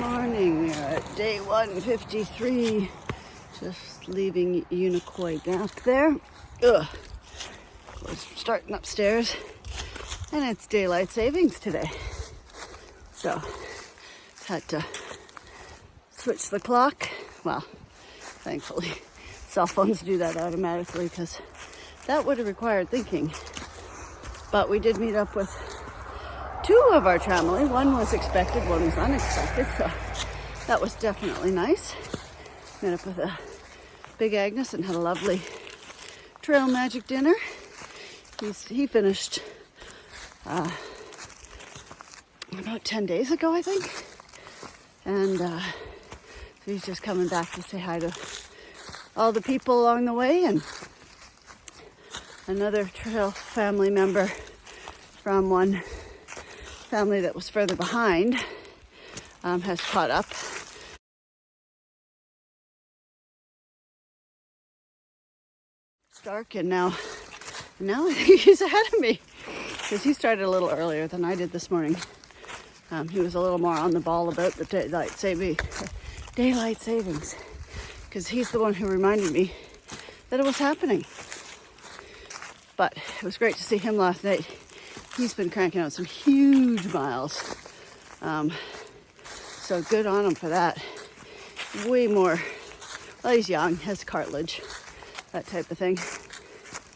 morning. We are at day 153. Just leaving Unicoi Gap there. We're starting upstairs. And it's daylight savings today. So, had to switch the clock. Well, thankfully, cell phones do that automatically because that would have required thinking. But we did meet up with two of our family. One was expected, one was unexpected, so that was definitely nice. Met up with a Big Agnes and had a lovely trail magic dinner. He finished about 10 days ago, I think. And so he's just coming back to say hi to all the people along the way. And another trail family member from one family that was further behind has caught up. It's dark and now I think he's ahead of me because he started a little earlier than I did this morning. He was a little more on the ball about the daylight savings because he's the one who reminded me that it was happening. But it was great to see him last night. He's been cranking out some huge miles. So good on him for that. Way more, well, he's young, has cartilage, that type of thing.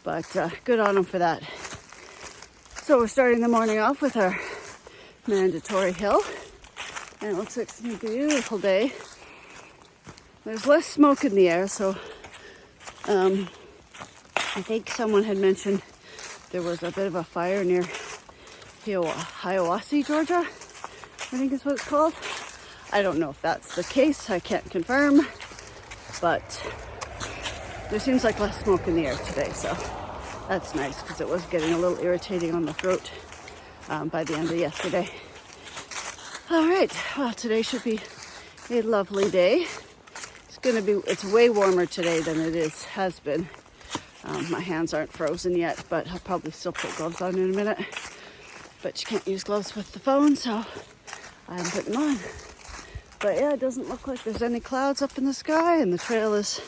But good on him for that. So we're starting the morning off with our mandatory hill. And it looks like it's a beautiful day. There's less smoke in the air, so I think someone had mentioned there was a bit of a fire near Hiawassee, Georgia, I think is what it's called. I don't know if that's the case. I can't confirm, but there seems like less smoke in the air today, so that's nice because it was getting a little irritating on the throat by the end of yesterday. All right, well, today should be a lovely day. It's way warmer today than it has been. My hands aren't frozen yet, but I'll probably still put gloves on in a minute. But you can't use gloves with the phone, so I'm putting them on. But yeah, it doesn't look like there's any clouds up in the sky, and the trail is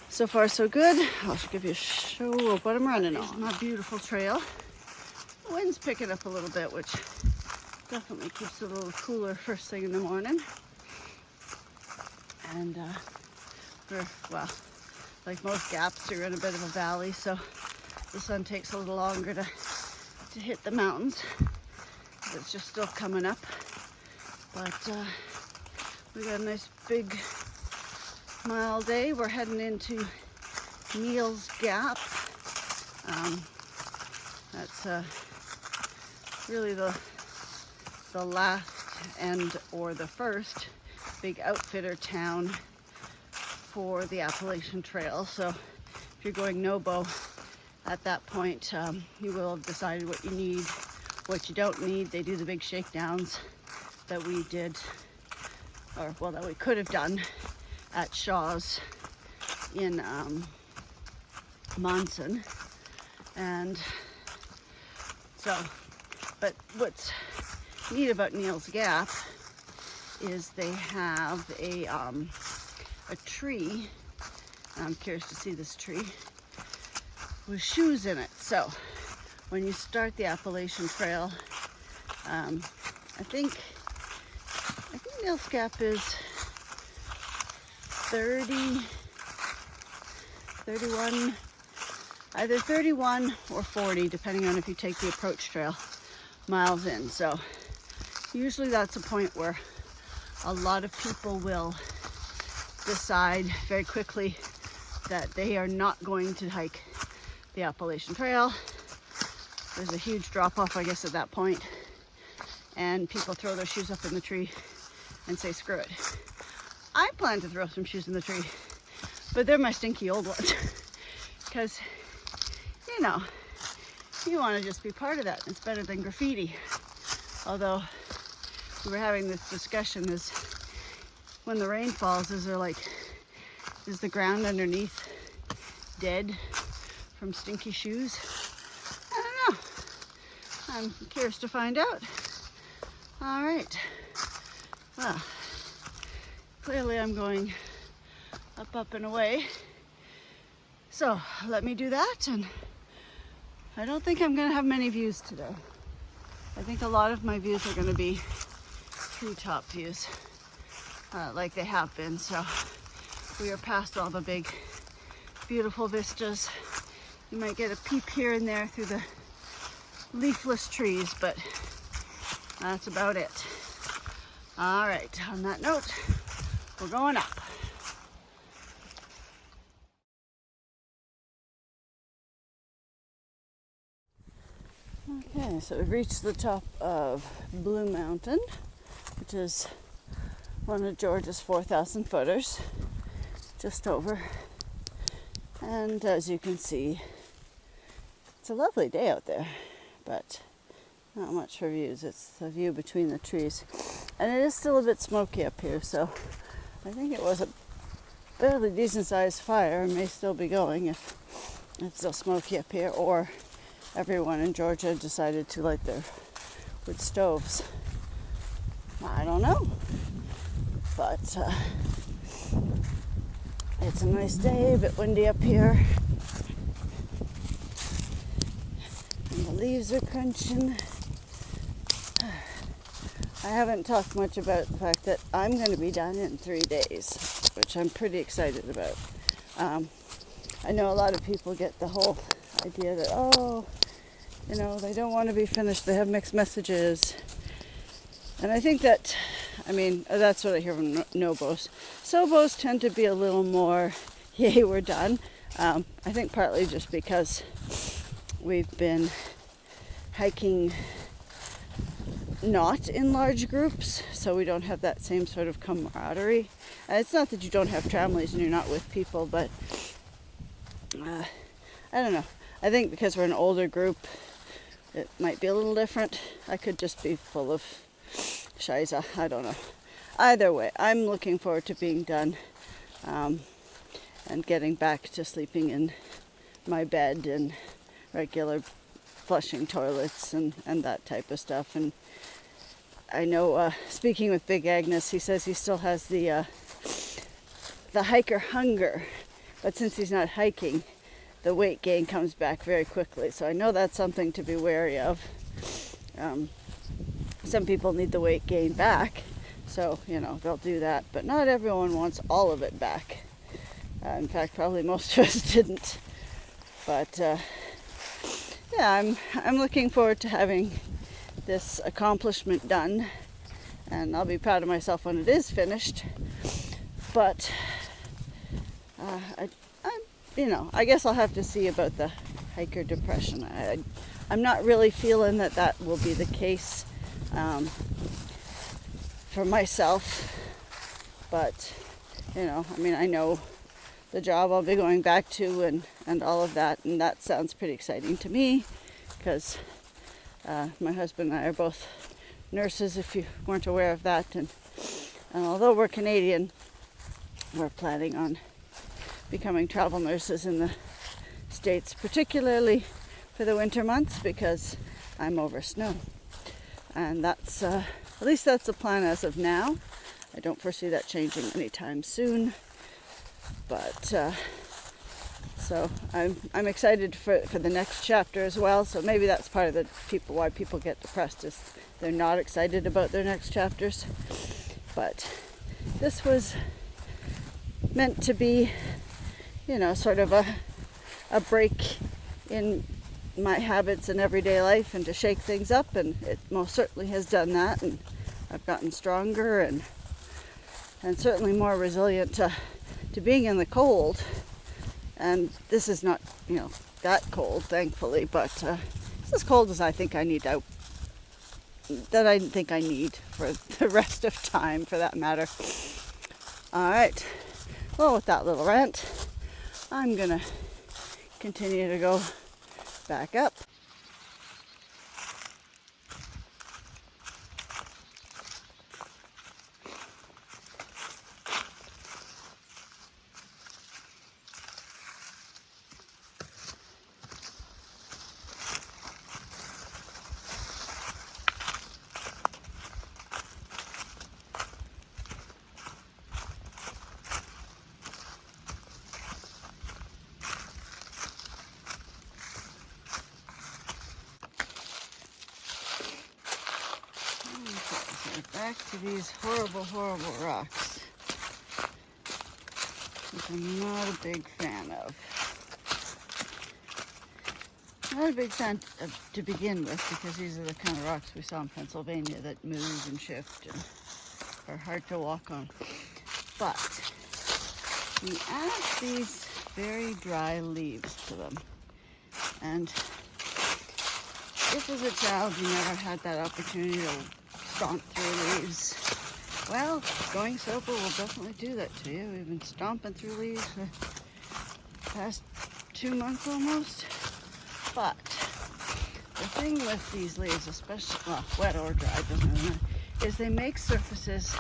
so far so good. I'll give you a show of what I'm running on. My beautiful trail. The wind's picking up a little bit, which definitely keeps it a little cooler first thing in the morning. And like most gaps, you're in a bit of a valley, so the sun takes a little longer to hit the mountains. It's just still coming up. But we got a nice big mile day. We're heading into Neal's Gap. That's really the last or the first big outfitter town for the Appalachian Trail. So if you're going no-bow at that point, you will have decided what you need, what you don't need. They do the big shakedowns that we did, that we could have done at Shaw's in Monson. And so, but what's neat about Neal's Gap is they have a tree. I'm curious to see this tree with shoes in it. So when you start the Appalachian Trail, I think Neal's Gap is 31, either 31 or 40, depending on if you take the approach trail miles in. So usually that's a point where a lot of people will decide very quickly that they are not going to hike the Appalachian Trail. There's a huge drop-off, I guess, at that point, and people throw their shoes up in the tree and say, screw it. I plan to throw some shoes in the tree, but they're my stinky old ones because, you know, you want to just be part of that. It's better than graffiti. Although we were having this discussion, is when the rain falls, is the ground underneath dead from stinky shoes? I don't know. I'm curious to find out. All right. Well, Clearly I'm going up, up and away. So let me do that, and I don't think I'm gonna have many views today. I think a lot of my views are gonna be treetop views, like they have been. So we are past all the big, beautiful vistas. You might get a peep here and there through the leafless trees, but that's about it. All right, on that note, we're going up. Okay, so we've reached the top of Blue Mountain, which is one of Georgia's 4,000 footers, just over. And as you can see, it's a lovely day out there, but not much for views. It's the view between the trees. And it is still a bit smoky up here, so I think it was a fairly decent sized fire and may still be going if it's still smoky up here, or everyone in Georgia decided to light their wood stoves. I don't know, but it's a nice day, a bit windy up here, and the leaves are crunching. I haven't talked much about the fact that I'm going to be done in 3 days, which I'm pretty excited about. I know a lot of people get the whole idea that, oh, you know, they don't want to be finished, they have mixed messages. And I think that, I mean, that's what I hear from Nobos. Sobos tend to be a little more, yay, we're done. I think partly just because we've been hiking not in large groups, so we don't have that same sort of camaraderie. It's not that you don't have families and you're not with people, but I don't know. I think because we're an older group, it might be a little different. I could just be full of shiza. I don't know. Either way, I'm looking forward to being done and getting back to sleeping in my bed and regular flushing toilets and that type of stuff. And I know, speaking with Big Agnes, he says he still has the hiker hunger, but since he's not hiking, the weight gain comes back very quickly. So I know that's something to be wary of. Some people need the weight gain back, so, you know, they'll do that. But not everyone wants all of it back. In fact, probably most of us didn't. But, yeah, I'm looking forward to having this accomplishment done. And I'll be proud of myself when it is finished. But, I guess I'll have to see about the hiker depression. I'm not really feeling that will be the case for myself, but I know the job I'll be going back to and all of that, and that sounds pretty exciting to me because my husband and I are both nurses, if you weren't aware of that, and although we're Canadian, we're planning on becoming travel nurses in the States, particularly for the winter months because I'm over snow. And that's, at least that's the plan as of now. I don't foresee that changing anytime soon. But, so I'm excited for the next chapter as well. So maybe that's part of why people get depressed, is they're not excited about their next chapters. But this was meant to be, sort of a break in my habits in everyday life and to shake things up, and it most certainly has done that, and I've gotten stronger and certainly more resilient to being in the cold. And this is not, that cold, thankfully, but it's as cold as I think I need for the rest of time, for that matter. All right. Well, with that little rant, I'm gonna continue to go back up. back to these horrible, horrible rocks, which I'm not a big fan of. Not a big fan to begin with, because these are the kind of rocks we saw in Pennsylvania that move and shift and are hard to walk on. But we add these very dry leaves to them. And if as a child you never had that opportunity to stomp through leaves, well, going sober will definitely do that to you. We've been stomping through leaves for the past 2 months almost. But the thing with these leaves, especially, well, wet or dry, doesn't really matter, is they make surfaces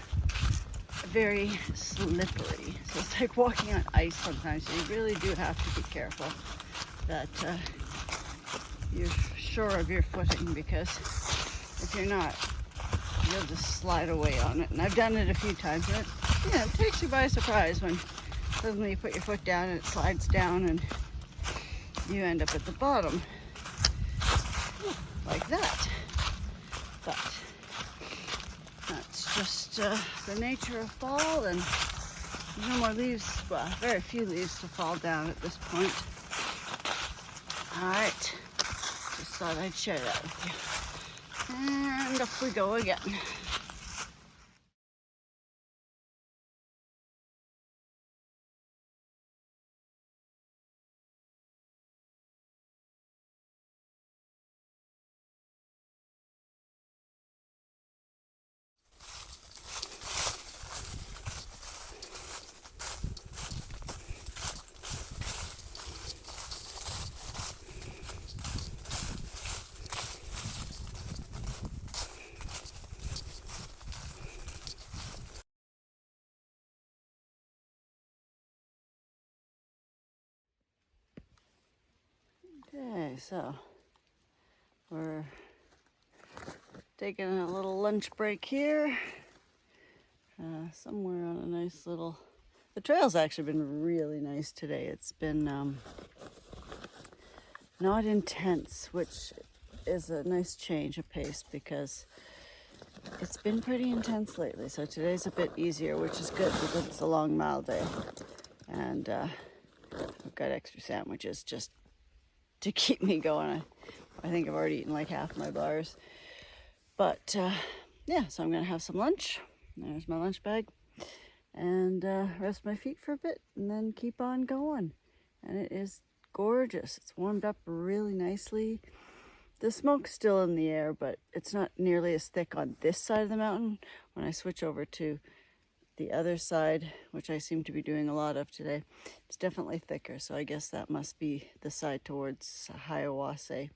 very slippery. So it's like walking on ice sometimes. So you really do have to be careful that you're sure of your footing, because if you're not, you'll just slide away on it. And I've done it a few times, and it takes you by surprise when suddenly you put your foot down and it slides down and you end up at the bottom like that. But that's just the nature of fall, and there's no more leaves, well, very few leaves to fall down at this point. All right, just thought I'd share that with you. And off we go again. Okay, so we're taking a little lunch break here, somewhere on a nice little, the trail's actually been really nice today. It's been not intense, which is a nice change of pace, because it's been pretty intense lately. So today's a bit easier, which is good because it's a long mile day. And I've got extra sandwiches just to keep me going. I think I've already eaten like half my bars. But yeah, so I'm gonna have some lunch. There's my lunch bag. And rest my feet for a bit and then keep on going. And it is gorgeous. It's warmed up really nicely. The smoke's still in the air, but it's not nearly as thick on this side of the mountain. When I switch over to the other side, which I seem to be doing a lot of today, it's definitely thicker. So I guess that must be the side towards Hiawassee,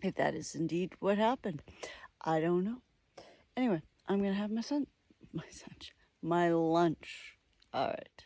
if that is indeed what happened. I don't know. Anyway, I'm gonna have my lunch. All right.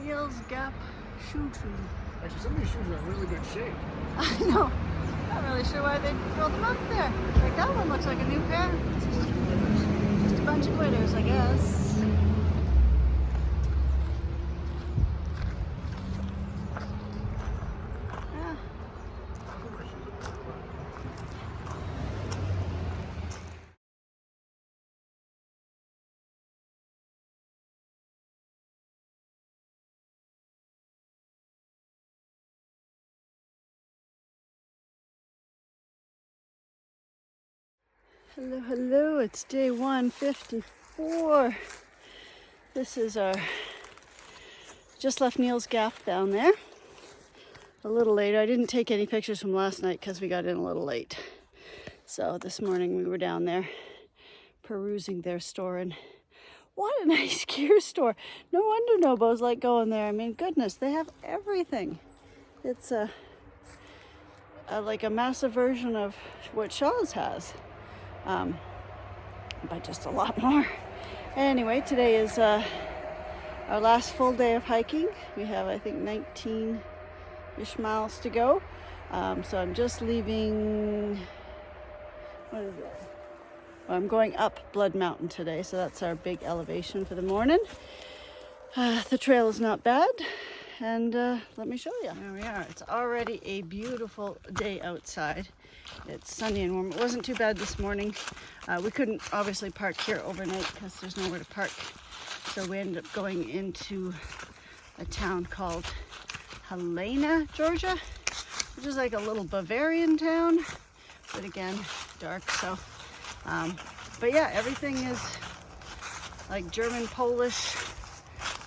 Neil's Gap shoe tree. Actually, some of these shoes are in really good shape. I know. Not really sure why they throw them up there. Like that one looks like a new pair. Just a bunch of quitters, I guess. Hello, hello, it's day 154. This is our, just left Neil's Gap down there. A little later. I didn't take any pictures from last night because we got in a little late. So this morning we were down there perusing their store, and what a nice gear store. No wonder Nobos like going there. I mean, goodness, they have everything. It's like a massive version of what Shaw's has. But just a lot more. Anyway, today is our last full day of hiking. We have, I think, 19-ish miles to go. So I'm just leaving, what is it? Well, I'm going up Blood Mountain today, so that's our big elevation for the morning. The trail is not bad, and let me show you. There we are. It's already a beautiful day outside. It's sunny and warm. It wasn't too bad this morning. We couldn't obviously park here overnight because there's nowhere to park. So we ended up going into a town called Helena, Georgia, which is like a little Bavarian town, but again, dark. So, but yeah, everything is like German, Polish.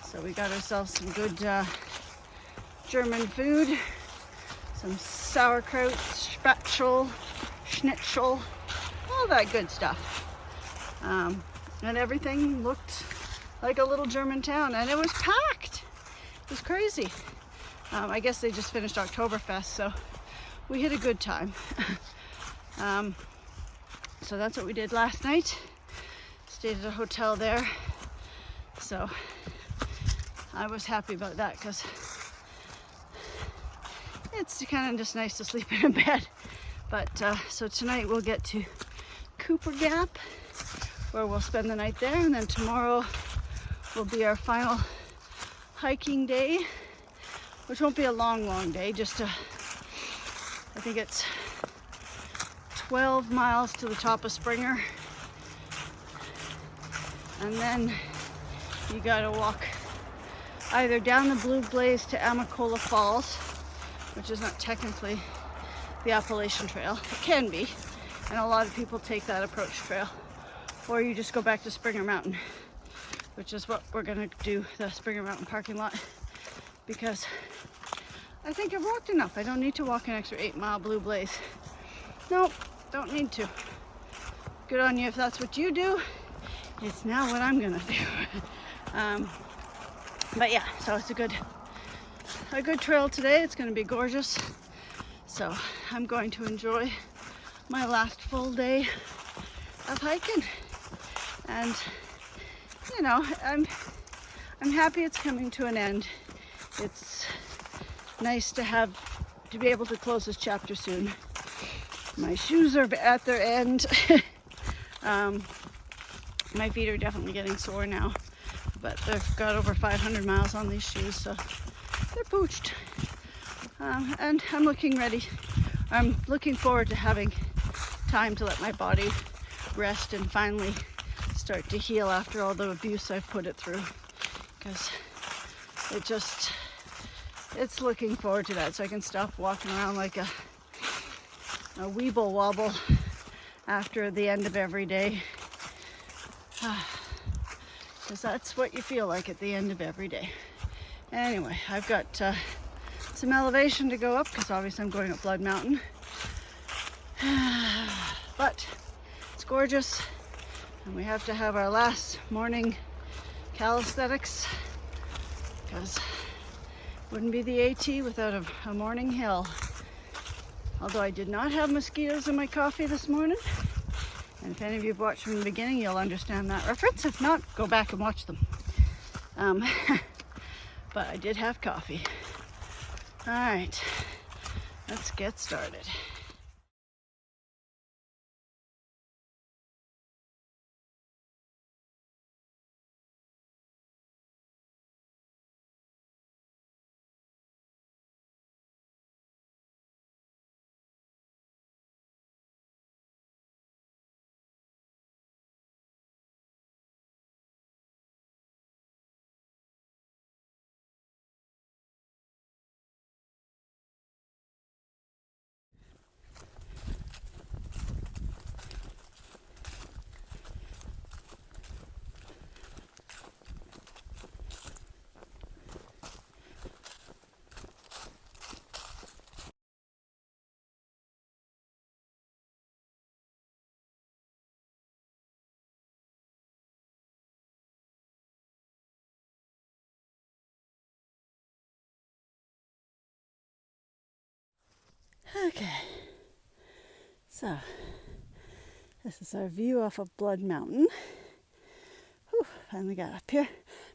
So we got ourselves some good German food. Some sauerkraut, spatschel, schnitzel, all that good stuff. And everything looked like a little German town, and it was packed. It was crazy. I guess they just finished Oktoberfest, so we had a good time. So that's what we did last night. Stayed at a hotel there. So I was happy about that because it's kind of just nice to sleep in a bed. But so tonight we'll get to Cooper Gap, where we'll spend the night there, and then tomorrow will be our final hiking day, which won't be a long day, just I think it's 12 miles to the top of Springer, and then you gotta walk either down the Blue Blaze to Amacola Falls, which is not technically the Appalachian Trail. It can be, and a lot of people take that approach trail. Or you just go back to Springer Mountain, which is what we're gonna do, the Springer Mountain parking lot, because I think I've walked enough. I don't need to walk an extra 8-mile Blue Blaze. Nope, don't need to. Good on you if that's what you do. It's now what I'm gonna do. But yeah, so it's a good trail today. It's going to be gorgeous. So I'm going to enjoy my last full day of hiking. And you know, I'm happy it's coming to an end. It's nice to be able to close this chapter soon. My shoes are at their end. My feet are definitely getting sore now, but they've got over 500 miles on these shoes, so they're pooched. And I'm looking forward to having time to let my body rest and finally start to heal after all the abuse I've put it through, because it's looking forward to that, so I can stop walking around like a weeble wobble after the end of every day. Because that's what you feel like at the end of every day. Anyway, I've got some elevation to go up because obviously I'm going up Blood Mountain. But it's gorgeous, and we have to have our last morning calisthenics because it wouldn't be the AT without a morning hill. Although I did not have mosquitoes in my coffee this morning. And if any of you have watched from the beginning, you'll understand that reference. If not, go back and watch them. But I did have coffee. All right, let's get started. Okay, so this is our view off of Blood Mountain. Whew, finally got up here.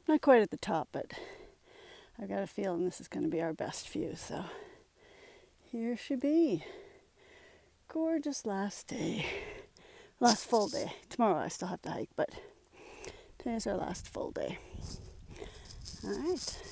Not quite at the top, but I've got a feeling this is going to be our best view. So here she be. Gorgeous last day. Last full day. Tomorrow I still have to hike, but today's our last full day. All right.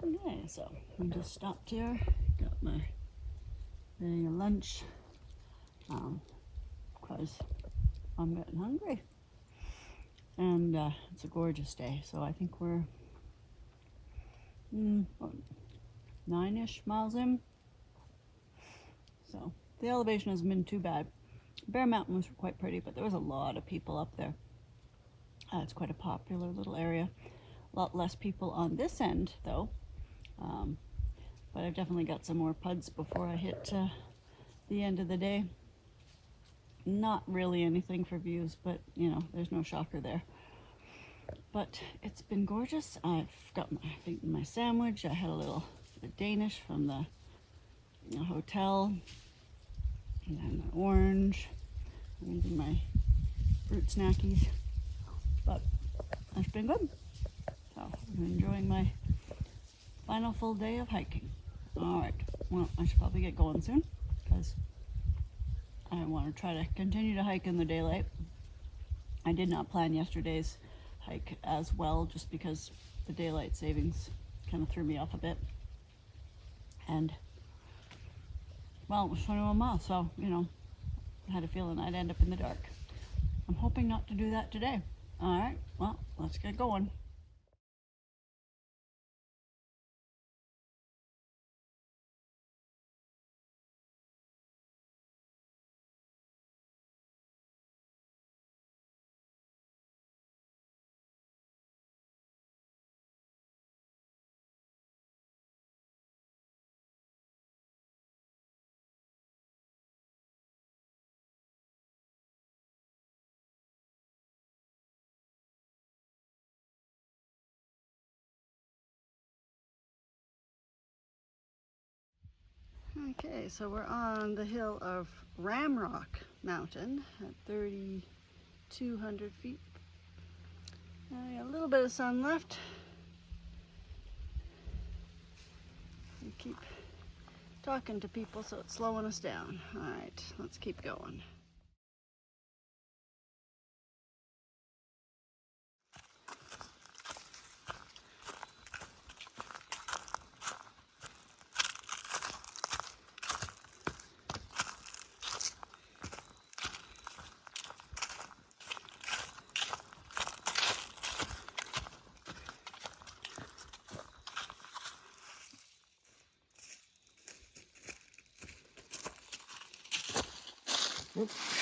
Okay, so we just stopped here, got my lunch, because I'm getting hungry. And it's a gorgeous day, so I think we're 9-ish miles in. So the elevation hasn't been too bad. Bear Mountain was quite pretty, but there was a lot of people up there. It's quite a popular little area. A lot less people on this end, though. But I've definitely got some more puds before I hit the end of the day. Not really anything for views, but you know, there's no shocker there. But it's been gorgeous. I've got my sandwich. I had a little bit of Danish from the hotel, and then an orange, and my fruit snackies. But it's been good. So I'm enjoying my final full day of hiking. All right, well, I should probably get going soon because I want to try to continue to hike in the daylight. I did not plan yesterday's hike as well just because the daylight savings kind of threw me off a bit. And, well, it was 21 miles, so, you know, I had a feeling I'd end up in the dark. I'm hoping not to do that today. All right, well, let's get going. Okay, so we're on the hill of Ramrock Mountain at 3,200 feet. A little bit of sun left. We keep talking to people, so it's slowing us down. All right, let's keep going. Whoops.